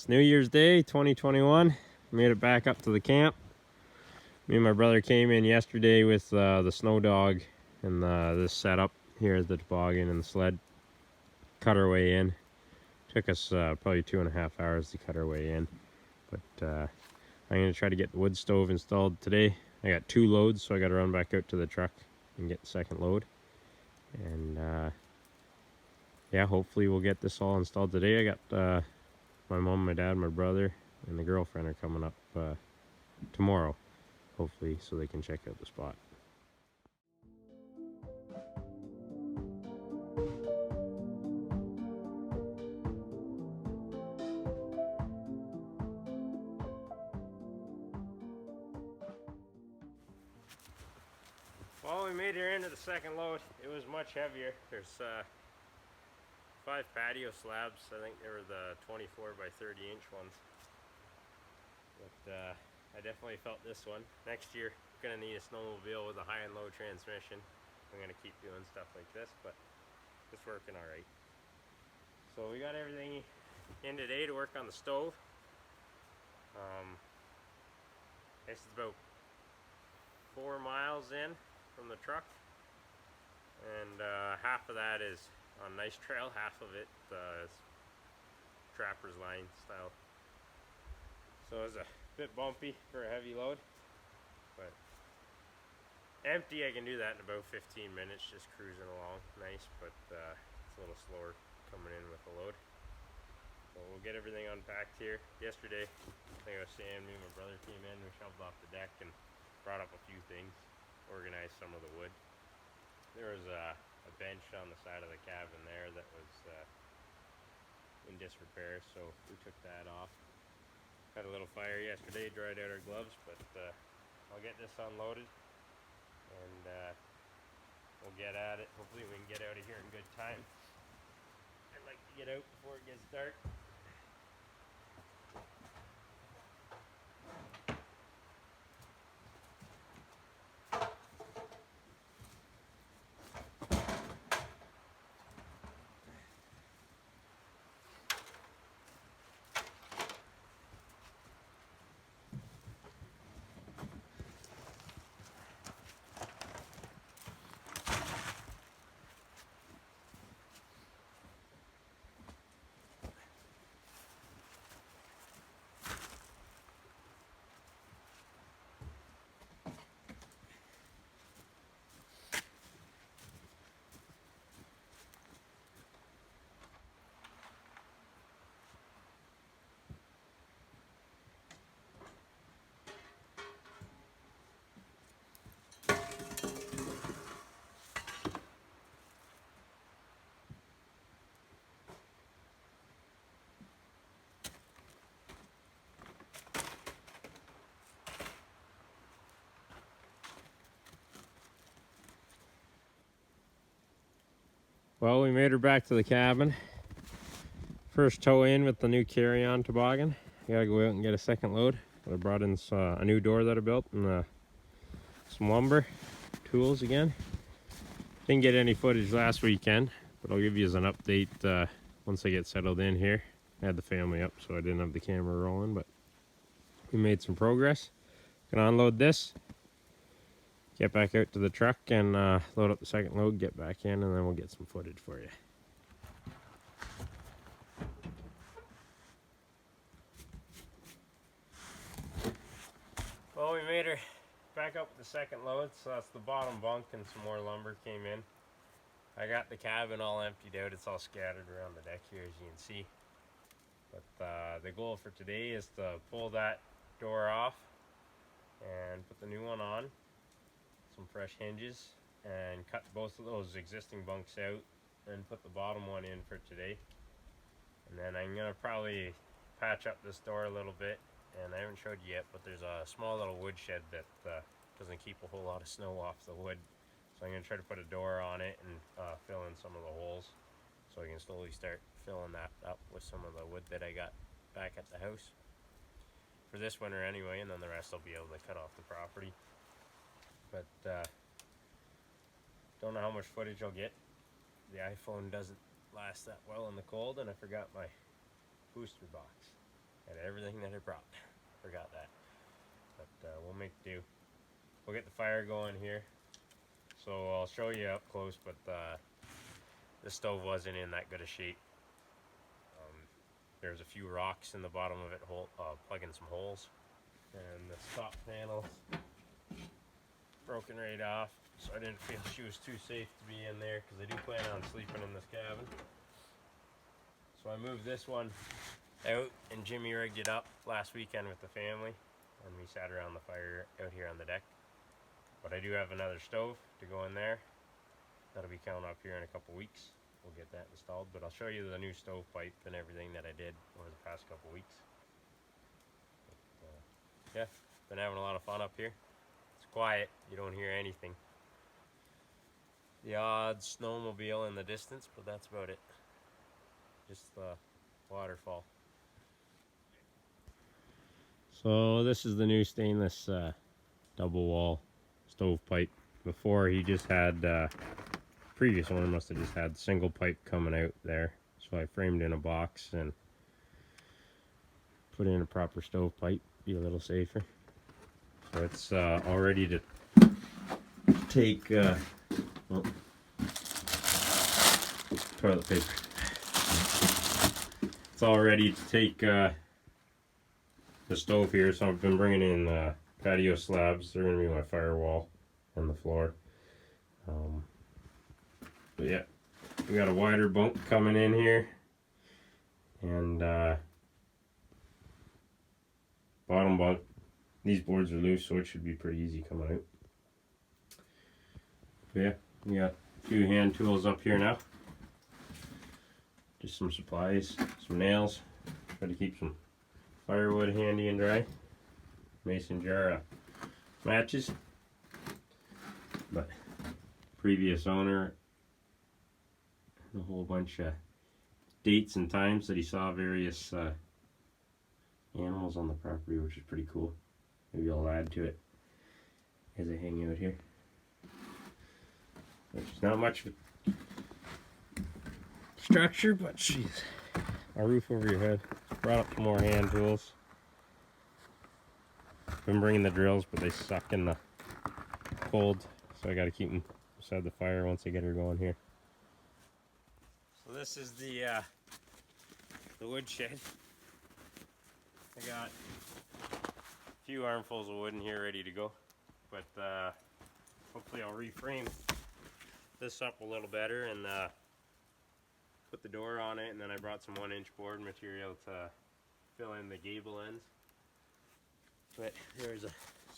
New Year's Day 2021. Made it back up to the camp. Me and my brother came in yesterday with the snow dog and this setup here at the toboggan and the sled. Cut our way in. Took us probably 2.5 hours to cut our way in. But I'm going to try to get the wood stove installed today. I got 2 loads, so I got to run back out to the truck and get the second load. And yeah, hopefully we'll get this all installed today. I got my mom, my dad, my brother, and the girlfriend are coming up tomorrow, hopefully, so they can check out the spot. Well, we made it into the second load. It was much heavier. There's 5 patio slabs. I think they were the 24 by 30 inch ones. But I definitely felt this one. Next year, gonna need a snowmobile with a high and low transmission. I'm gonna keep doing stuff like this, but it's working all right. So we got everything in today to work on the stove. This is about 4 miles in from the truck, and half of that is on nice trail, half of it is trapper's line style. So it's a bit bumpy for a heavy load, but empty I can do that in about 15 minutes, just cruising along nice, but it's a little slower coming in with the load. So we'll get everything unpacked here. Yesterday, I think I was saying, me and my brother came in, we shoveled off the deck and brought up a few things, organized some of the wood. There was a bench on the side of the cabin there that was in disrepair, so we took that off. Had a little fire yesterday, dried out our gloves, but I'll get this unloaded and we'll get at it. Hopefully we can get out of here in good time. I'd like to get out before it gets dark. Well, we made her back to the cabin. First tow in with the new carry-on toboggan. I gotta go out and get a second load. I brought in a new door that I built and some lumber, tools again. Didn't get any footage last weekend, but I'll give you an update once I get settled in here. I had the family up, so I didn't have the camera rolling, but we made some progress. Gonna unload this, get back out to the truck and load up the second load, get back in, and then we'll get some footage for you. Well, we made her back up with the second load, so that's the bottom bunk and some more lumber came in. I got the cabin all emptied out, it's all scattered around the deck here as you can see. But the goal for today is to pull that door off and put the new one on. Some fresh hinges and cut both of those existing bunks out and put the bottom one in for today. And then I'm gonna probably patch up this door a little bit, and I haven't showed you yet, but there's a small little wood shed that doesn't keep a whole lot of snow off the wood, so I'm gonna try to put a door on it and fill in some of the holes so I can slowly start filling that up with some of the wood that I got back at the house for this winter anyway, and then the rest I'll be able to cut off the property. But don't know how much footage I'll get. The iPhone doesn't last that well in the cold, and I forgot my booster box. Had everything that I brought. Forgot that. But we'll make do. We'll get the fire going here. So I'll show you up close, but the stove wasn't in that good a shape. There's a few rocks in the bottom of it, plugging some holes. And the top panel's broken right off, so I didn't feel she was too safe to be in there, because I do plan on sleeping in this cabin. So I moved this one out, and Jimmy rigged it up last weekend with the family, and we sat around the fire out here on the deck. But I do have another stove to go in there. That'll be coming up here in a couple weeks. We'll get that installed, but I'll show you the new stovepipe and everything that I did over the past couple weeks. But, yeah, been having a lot of fun up here. It's quiet, you don't hear anything. The odd snowmobile in the distance, but that's about it. Just the waterfall. So this is the new stainless double wall stovepipe. Before he just had, previous owner must have just had single pipe coming out there. So I framed in a box and put in a proper stovepipe, be a little safer. So it's all ready to take toilet paper. It's all ready to take the stove here, so I've been bringing in patio slabs. They're going to be my firewall and the floor. But yeah, we got a wider bunk coming in here, and bottom bunk. These boards are loose, so it should be pretty easy coming out. But yeah, we got a few hand tools up here now. Just some supplies, some nails. Try to keep some firewood handy and dry. Mason jar of matches. But previous owner, a whole bunch of dates and times that he saw various animals on the property, which is pretty cool. Maybe I'll add to it as I hang out here. There's not much of a structure, but jeez. A roof over your head. Brought up some more hand tools. Been bringing the drills, but they suck in the cold, so I got to keep them beside the fire once I get her going here. So this is the wood shed. I got a few armfuls of wood in here ready to go, but hopefully I'll reframe this up a little better and put the door on it, and then I brought some 1-inch board material to fill in the gable ends. But there's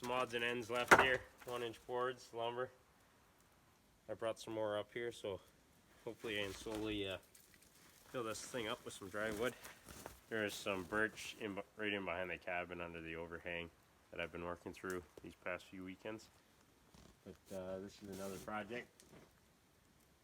some odds and ends left here, 1-inch boards, lumber. I brought some more up here, so hopefully I can slowly fill this thing up with some dry wood. There's some birch right in behind the cabin under the overhang that I've been working through these past few weekends. But this is another project.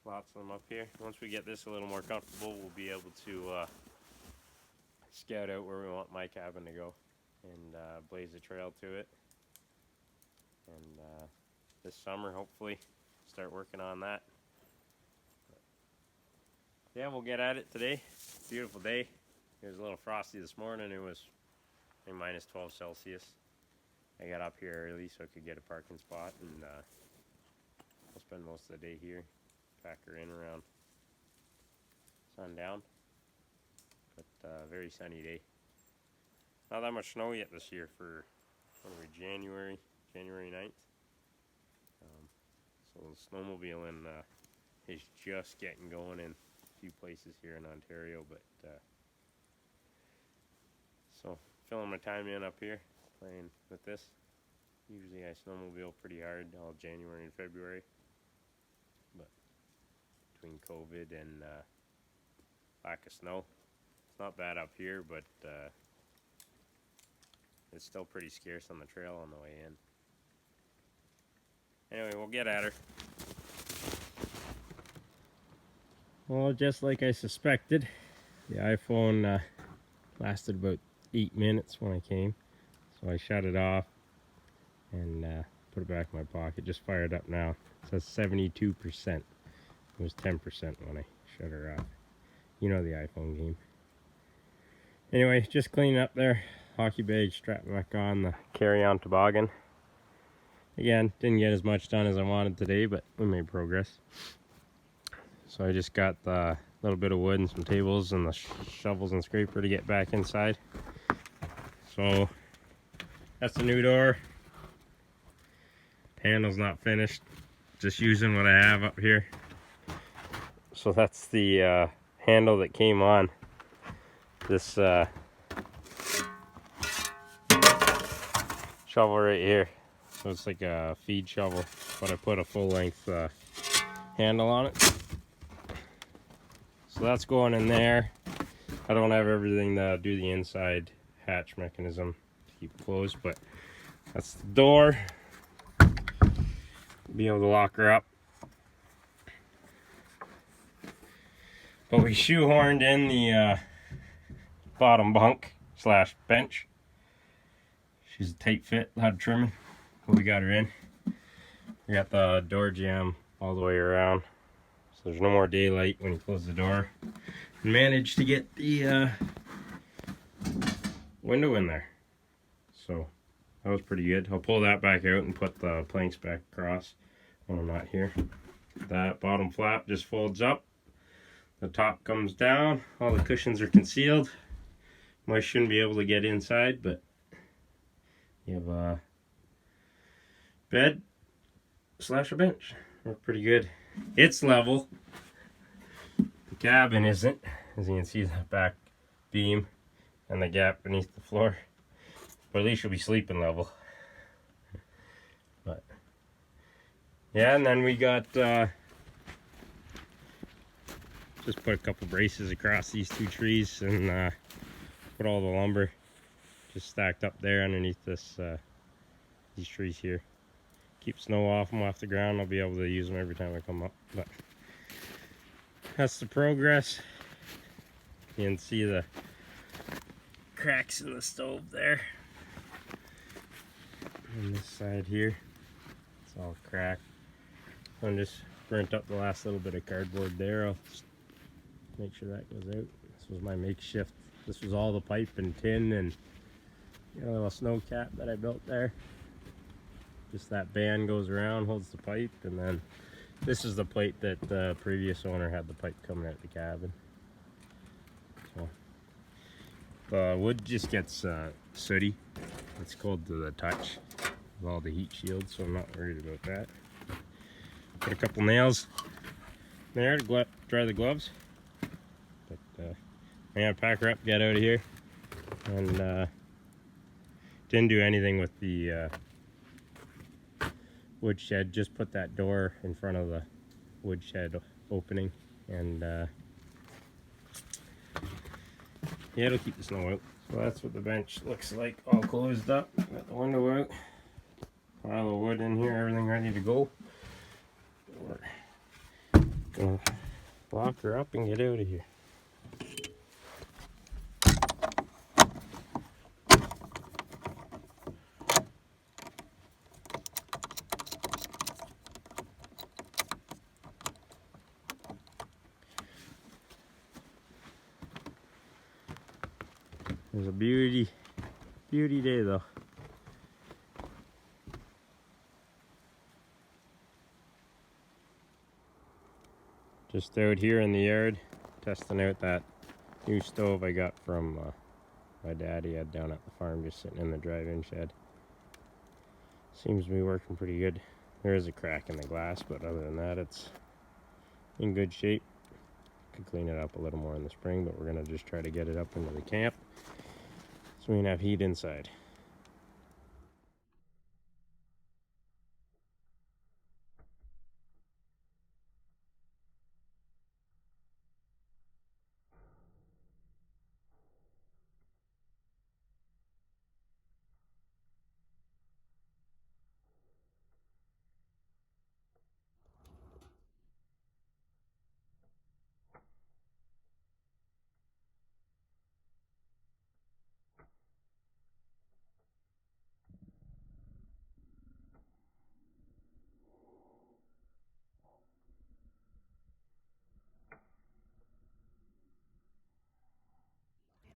Lots of them up here. Once we get this a little more comfortable, we'll be able to scout out where we want my cabin to go and blaze a trail to it. And this summer, hopefully, start working on that. But yeah, we'll get at it today. Beautiful day. It was a little frosty this morning. It was I think minus 12 Celsius. I got up here early so I could get a parking spot, and I'll spend most of the day here. Pack her in around sundown. But very sunny day. Not that much snow yet this year for, what are we, January 9th. So the snowmobiling is just getting going in a few places here in Ontario, but so filling my time in up here, playing with this. Usually I snowmobile pretty hard all January and February, but between COVID and lack of snow, it's not bad up here, but it's still pretty scarce on the trail on the way in. Anyway, we'll get at her. Well, just like I suspected, the iPhone lasted about 8 minutes when I came, so I shut it off and put it back in my pocket. Just fired up now. It says 72%. It was 10% when I shut her off. You know the iPhone game. Anyway, just cleaning up there. Hockey bag strapped back on the carry-on toboggan. Again, didn't get as much done as I wanted today, but we made progress. So I just got the little bit of wood and some tables and the shovels and scraper to get back inside. So that's the new door. Handle's not finished. Just using what I have up here. So that's the handle that came on this shovel right here. So it's like a feed shovel, but I put a full length handle on it. So that's going in there. I don't have everything to do the inside hatch mechanism to keep it closed, but that's the door. Be able to lock her up. But we shoehorned in the bottom bunk slash bench. She's a tight fit, a lot of trimming, but we got her in. We got the door jamb all the way around, so there's no more daylight when you close the door. And managed to get the window in there, so that was pretty good. I'll pull that back out and put the planks back across when I'm not here. That bottom flap just folds up. The top comes down. All the cushions are concealed. Mice shouldn't be able to get inside, but you have a bed slash a bench. Worked pretty good. It's level. The cabin isn't. As you can see, the back beam and the gap beneath the floor. But at least you'll be sleeping level. But yeah, and then we got just put a couple braces across these two trees and put all the lumber just stacked up there underneath this these trees here. Keep snow off them off the ground. I'll be able to use them every time I come up. But that's the progress. You can see the cracks in the stove there. On this side here, it's all cracked. I'm just burnt up the last little bit of cardboard there. I'll just make sure that goes out. This was my makeshift. This was all the pipe and tin and a little snow cap that I built there. Just that band goes around, holds the pipe, and then this is the plate that the previous owner had the pipe coming out the cabin. So the wood just gets sooty. It's cold to the touch with all the heat shields, so I'm not worried about that. Put a couple nails there to dry the gloves. But I'm gonna pack her up, get out of here, and didn't do anything with the wood shed. Just put that door in front of the wood shed opening, and yeah, it'll keep the snow out. So that's what the bench looks like, all closed up. Got the window out, pile of wood in here, everything ready to go. We're gonna lock her up and get out of here. It was a beauty day though. Just out here in the yard, testing out that new stove I got from my daddy had down at the farm, just sitting in the drive-in shed. Seems to be working pretty good. There is a crack in the glass, but other than that, it's in good shape. Could clean it up a little more in the spring, but we're gonna just try to get it up into the camp so we can have heat inside.